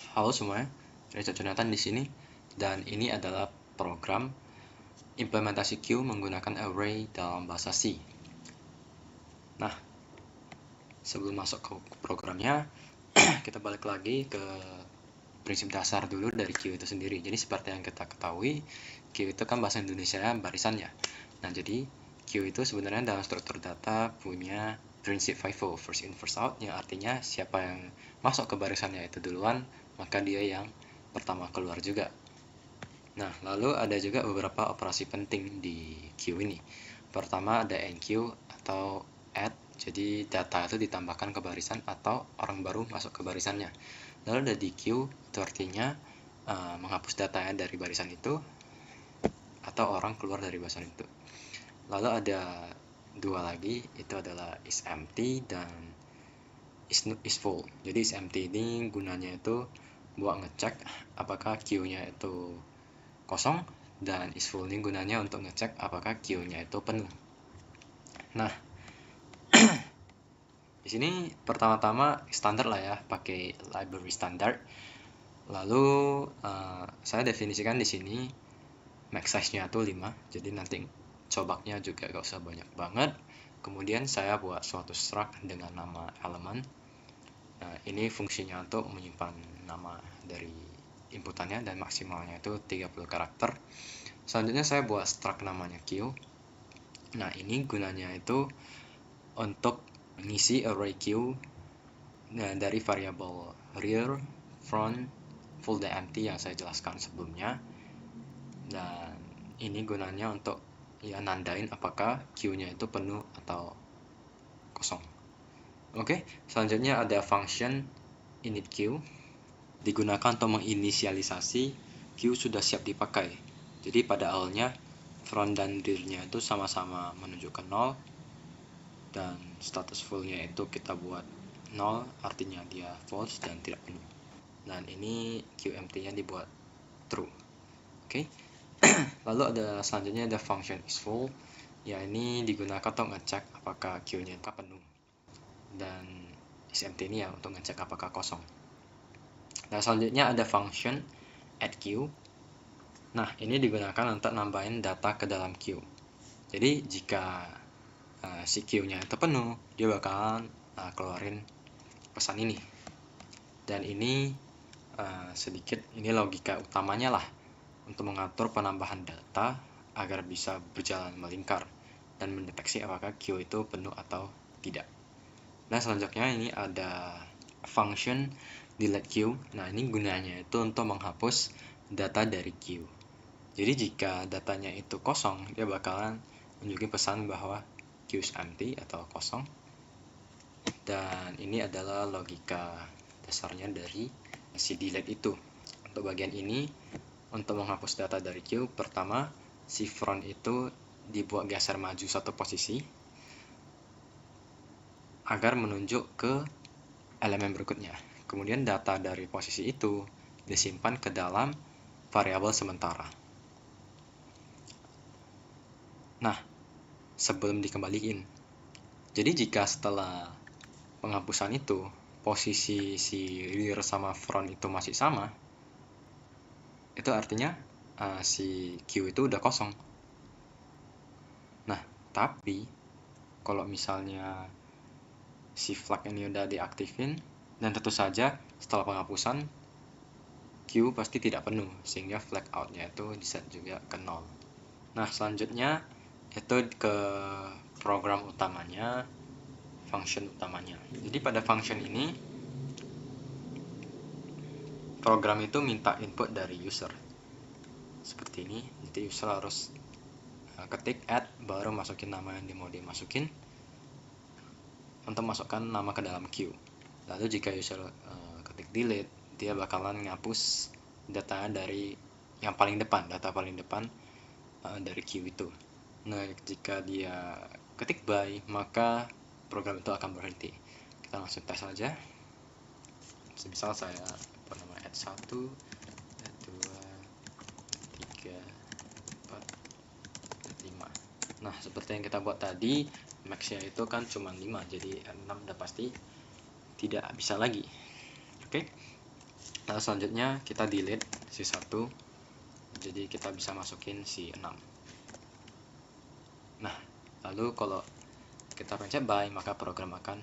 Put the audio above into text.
Halo semuanya, Reza Jonathan di sini, dan ini adalah program implementasi queue menggunakan array dalam bahasa C. Nah, sebelum masuk ke programnya, kita balik lagi ke prinsip dasar dulu dari queue itu sendiri. Jadi seperti yang kita ketahui, queue itu kan bahasa Indonesia barisan ya. Nah, jadi queue itu sebenarnya dalam struktur data punya prinsip FIFO, first in first out, yang artinya siapa yang masuk ke barisannya itu duluan, maka dia yang pertama keluar juga. Nah, lalu ada juga beberapa operasi penting di queue ini. Pertama ada enqueue atau add, jadi data itu ditambahkan ke barisan atau orang baru masuk ke barisannya. Lalu ada dequeue, itu artinya menghapus datanya dari barisan itu atau orang keluar dari barisan itu. Lalu ada dua lagi, itu adalah isEmpty dan isFull. Jadi isEmpty ini gunanya itu buat ngecek apakah queue-nya itu kosong, dan isFull ini gunanya untuk ngecek apakah queue-nya itu penuh. Nah, di sini pertama-tama standar lah ya, pakai library standard. Lalu saya definisikan di sini max size-nya itu 5, jadi nanti cobaknya juga gak usah banyak banget. Kemudian saya buat suatu struct dengan nama elemen. Nah, ini fungsinya untuk menyimpan nama dari inputannya dan maksimalnya itu 30 karakter. Selanjutnya saya buat struct namanya queue. Nah, ini gunanya itu untuk mengisi array queue dari variabel rear, front, full, dan empty yang saya jelaskan sebelumnya. Dan ini gunanya untuk ya nandain apakah queue-nya itu penuh atau kosong. Oke, selanjutnya ada function init queue, digunakan untuk menginisialisasi queue sudah siap dipakai. Jadi pada awalnya front dan rear-nya itu sama-sama menunjukkan 0, dan status full-nya itu kita buat 0, artinya dia false dan tidak penuh. Dan ini QMT-nya dibuat true. Oke. Lalu ada selanjutnya ada function isFull, ya ini digunakan untuk ngecek apakah queue-nya itu penuh. Dan isEmpty ini ya untuk ngecek apakah kosong. Nah, selanjutnya ada function addQueue. Nah, ini digunakan untuk nambahin data ke dalam queue. Jadi jika si queue-nya itu penuh, dia bakalan keluarin pesan ini. Dan ini sedikit ini logika utamanya lah untuk mengatur penambahan data agar bisa berjalan melingkar dan mendeteksi apakah queue itu penuh atau tidak. Nah, selanjutnya ini ada function delete queue. Nah, ini gunanya itu untuk menghapus data dari queue. Jadi jika datanya itu kosong, dia bakalan menunjukkan pesan bahwa queue is empty atau kosong. Dan ini adalah logika dasarnya dari si delete itu. Untuk bagian ini, untuk menghapus data dari queue, pertama si front itu dibuat geser maju satu posisi agar menunjuk ke elemen berikutnya. Kemudian data dari posisi itu disimpan ke dalam variabel sementara. Nah, sebelum dikembaliin, jadi jika setelah penghapusan itu posisi si rear sama front itu masih sama, itu artinya si queue itu udah kosong. Nah, tapi kalau misalnya si flag ini udah diaktifin, dan tentu saja setelah penghapusan queue pasti tidak penuh, sehingga flag outnya itu diset juga ke 0. Nah, selanjutnya itu ke program utamanya, function utamanya. Jadi pada function ini program itu minta input dari user seperti ini. Jadi user harus ketik add, baru masukin nama yang mau dimasukin untuk masukkan nama ke dalam queue. Lalu jika user ketik delete, dia bakalan ngapus data dari yang paling depan, data paling depan dari queue itu. Nah, jika dia ketik by, maka program itu akan berhenti. Kita langsung tes saja. Misal saya nama add 1, add 2, 3, 4, 5. Nah, seperti yang kita buat tadi, max-nya itu kan cuma 5, jadi 6 udah pasti tidak bisa lagi. Oke. Nah, selanjutnya kita delete si 1, jadi kita bisa masukin si 6. Nah, lalu kalau kita pencet buy, maka program akan